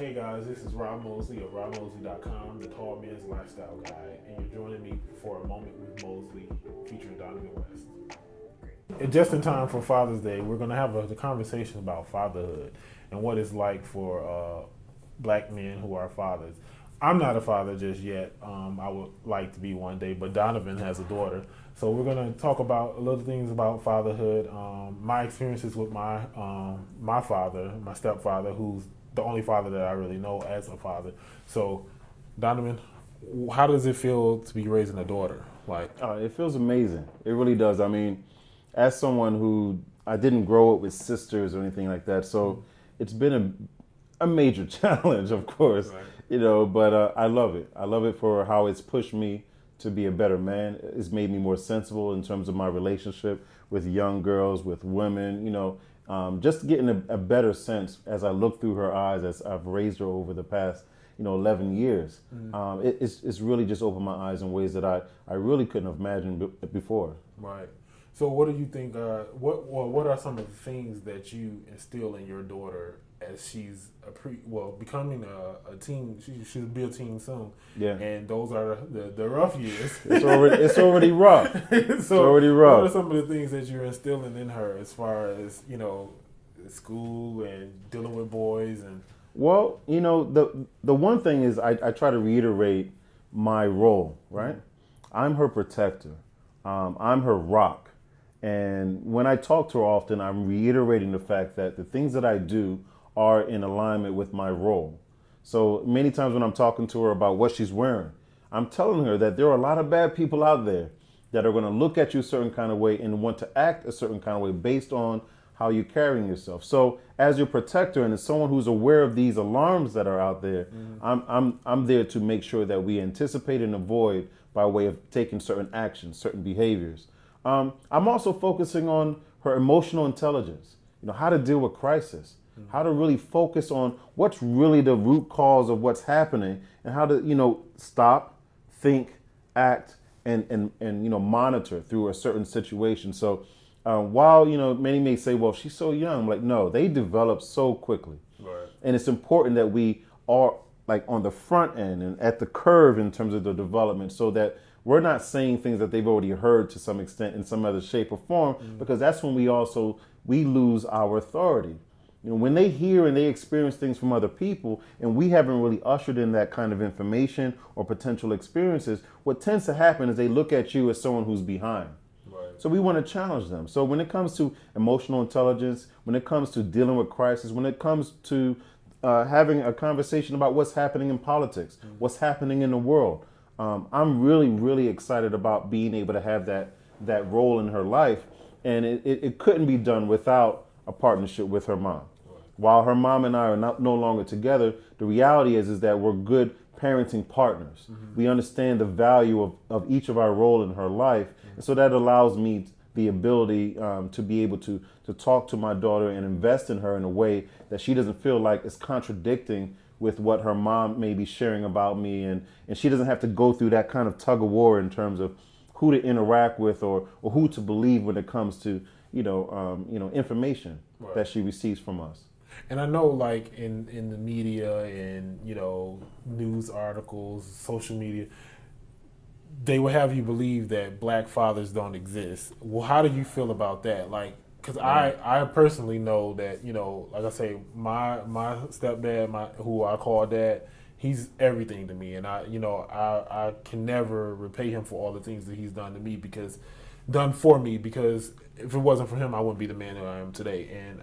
Hey guys, this is Rob Mosley of RobMosley.com, the tall man's lifestyle guy, and you're joining me for a moment with Mosley featuring Donavan West. And just in time for Father's Day, we're going to have a conversation about fatherhood and what it's like for black men who are fathers. I'm not a father just yet. I would like to be one day, but Donovan has a daughter. So we're going to talk about a little things about fatherhood, my experiences with my father, my stepfather, who's the only father that I really know as a father. So, Donovan, how does it feel to be raising a daughter? It feels amazing. It really does. I mean, as someone who I didn't grow up with sisters or anything like that, so it's been a major challenge, of course, right. But I love it. I love it for how it's pushed me to be a better man. It's made me more sensible in terms of my relationship with young girls, with women, just getting a better sense as I look through her eyes as I've raised her over the past, 11 years. Mm-hmm. It's really just opened my eyes in ways that I really couldn't have imagined before. Right. So what do you think, what are some of the things that you instill in your daughter as she's becoming a teen? She'll be a teen soon. Yeah. And those are the rough years. It's already rough. It's already rough. What are some of the things that you're instilling in her as far as, school and dealing with boys and? Well, the one thing is I try to reiterate my role, right? Mm-hmm. I'm her protector. I'm her rock. And when I talk to her often, I'm reiterating the fact that the things that I do are in alignment with my role. So many times when I'm talking to her about what she's wearing, I'm telling her that there are a lot of bad people out there that are going to look at you a certain kind of way and want to act a certain kind of way based on how you're carrying yourself. So as your protector and as someone who's aware of these alarms that are out there, mm-hmm. I'm there to make sure that we anticipate and avoid by way of taking certain actions, certain behaviors. I'm also focusing on her emotional intelligence, how to deal with crisis, how to really focus on what's really the root cause of what's happening and how to, stop, think, act, and monitor through a certain situation. So while, many may say, well, she's so young, I'm like, no, they develop so quickly. Right. And it's important that we are like on the front end and at the curve in terms of the development so that we're not saying things that they've already heard to some extent in some other shape or form, because that's when we lose our authority. When they hear and they experience things from other people and we haven't really ushered in that kind of information or potential experiences, what tends to happen is they look at you as someone who's behind. Right. So we want to challenge them. So when it comes to emotional intelligence, when it comes to dealing with crisis, when it comes to having a conversation about what's happening in politics, what's happening in the world, I'm really, really excited about being able to have that role in her life. And it couldn't be done without a partnership with her mom. Right. While her mom and I are no longer together, the reality is that we're good parenting partners. Mm-hmm. We understand the value of each of our role in her life. Mm-hmm. And so that allows me the ability to be able to talk to my daughter and invest in her in a way that she doesn't feel like it's contradicting with what her mom may be sharing about me, and she doesn't have to go through that kind of tug of war in terms of who to interact with or who to believe when it comes to information right. that she receives from us. And I know, like in the media and news articles, social media, they will have you believe that black fathers don't exist. Well, how do you feel about that? Like, because I personally know that, like I say, my stepdad, who I call dad, he's everything to me. And I can never repay him for all the things that he's done for me, because if it wasn't for him, I wouldn't be the man that I am today. And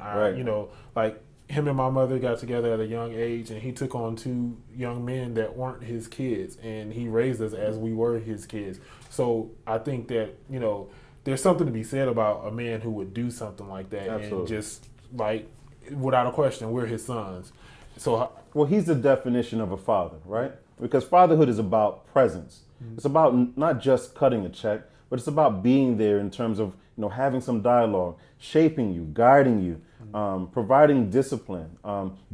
like him and my mother got together at a young age, and he took on two young men that weren't his kids, and he raised us as we were his kids. So I think that, there's something to be said about a man who would do something like that. Absolutely. And just like, without a question, we're his sons. So, well, he's the definition of a father, right? Because fatherhood is about presence. Mm-hmm. It's about not just cutting a check, but it's about being there in terms of, having some dialogue, shaping you, guiding you, providing discipline,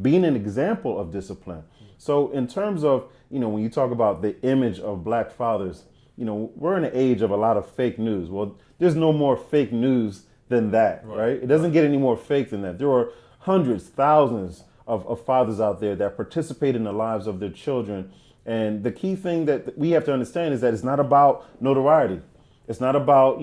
being an example of discipline. Mm-hmm. So in terms of, when you talk about the image of black fathers, we're in an age of a lot of fake news. Well, there's no more fake news than that, right? It doesn't get any more fake than that. There are hundreds, thousands of fathers out there that participate in the lives of their children. And the key thing that we have to understand is that it's not about notoriety. It's not about,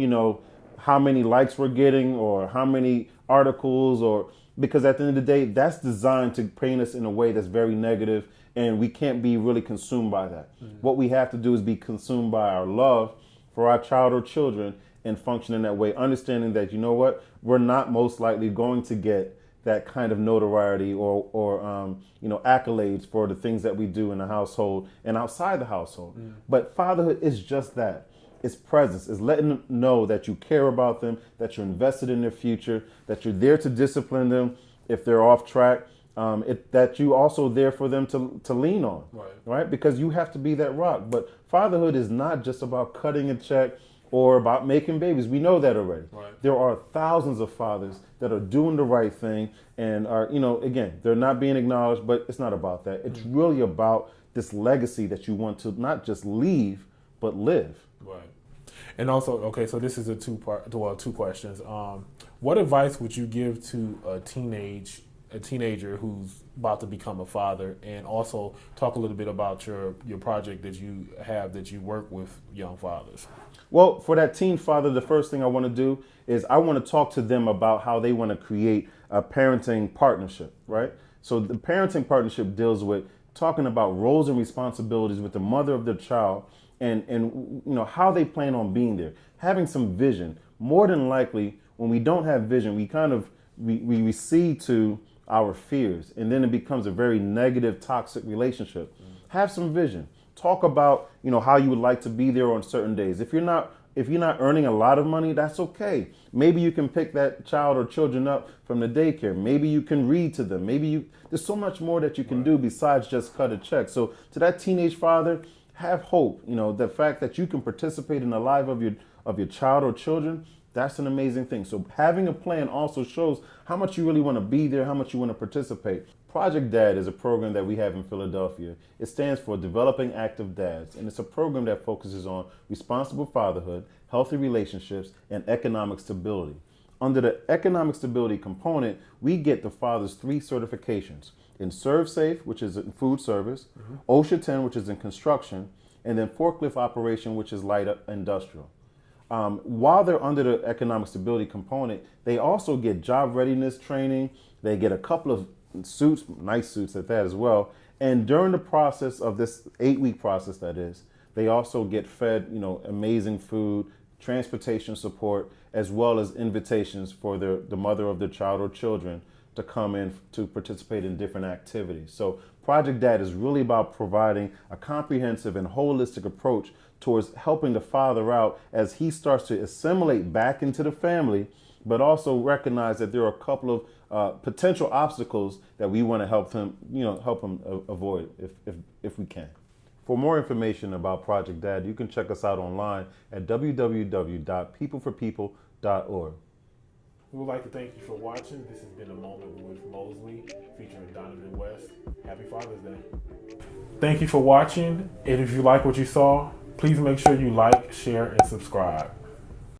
how many likes we're getting or how many articles, or because at the end of the day, that's designed to paint us in a way that's very negative, and we can't be really consumed by that. What we have to do is be consumed by our love for our child or children and function in that way, understanding that, we're not most likely going to get that kind of notoriety or accolades for the things that we do in the household and outside the household. But fatherhood is just that. It's presence. It's letting them know that you care about them, that you're invested in their future, that you're there to discipline them if they're off track, that you also there for them to lean on, right? Because you have to be that rock. But fatherhood is not just about cutting a check or about making babies. We know that already. There are thousands of fathers that are doing the right thing and are, again, they're not being acknowledged, but it's not about that. It's really about this legacy that you want to not just leave, but live. Right. And also, okay, so this is two questions. What advice would you give to a teenager who's about to become a father, and also talk a little bit about your project that you have, that you work with young fathers? Well, for that teen father, the first thing I want to do is I want to talk to them about how they want to create a parenting partnership, right? So the parenting partnership deals with talking about roles and responsibilities with the mother of their child, and how they plan on being there, having some vision. More than likely, when we don't have vision, we recede to our fears, and then it becomes a very negative, toxic relationship. Have some vision. Talk about how you would like to be there on certain days. If you're not earning a lot of money, that's okay. Maybe you can pick that child or children up from the daycare. Maybe you can read to them. There's so much more that you can do besides just cut a check. So to that teenage father, have hope. The fact that you can participate in the life of your child or children, that's an amazing thing. So having a plan also shows how much you really want to be there, how much you want to participate. Project Dad is a program that we have in Philadelphia. It stands for Developing Active Dads, and it's a program that focuses on responsible fatherhood, healthy relationships, and economic stability. Under the economic stability component, we get the fathers 3 certifications: in ServSafe, which is in food service, OSHA 10, which is in construction, and then forklift operation, which is light industrial. While they're under the economic stability component, they also get job readiness training. They get a couple of suits, nice suits at that as well. And during the process of this 8-week process, that is, they also get fed, amazing food, transportation support, as well as invitations for the mother of their child or children to come in to participate in different activities. So Project Dad is really about providing a comprehensive and holistic approach towards helping the father out as he starts to assimilate back into the family, but also recognize that there are a couple of potential obstacles that we want to help him avoid if we can. For more information about Project Dad, you can check us out online at www.peopleforpeople.org. We would like to thank you for watching. This has been A Moment with Mosley, featuring Donavan West. Happy Father's Day. Thank you for watching, and if you like what you saw, please make sure you like, share, and subscribe.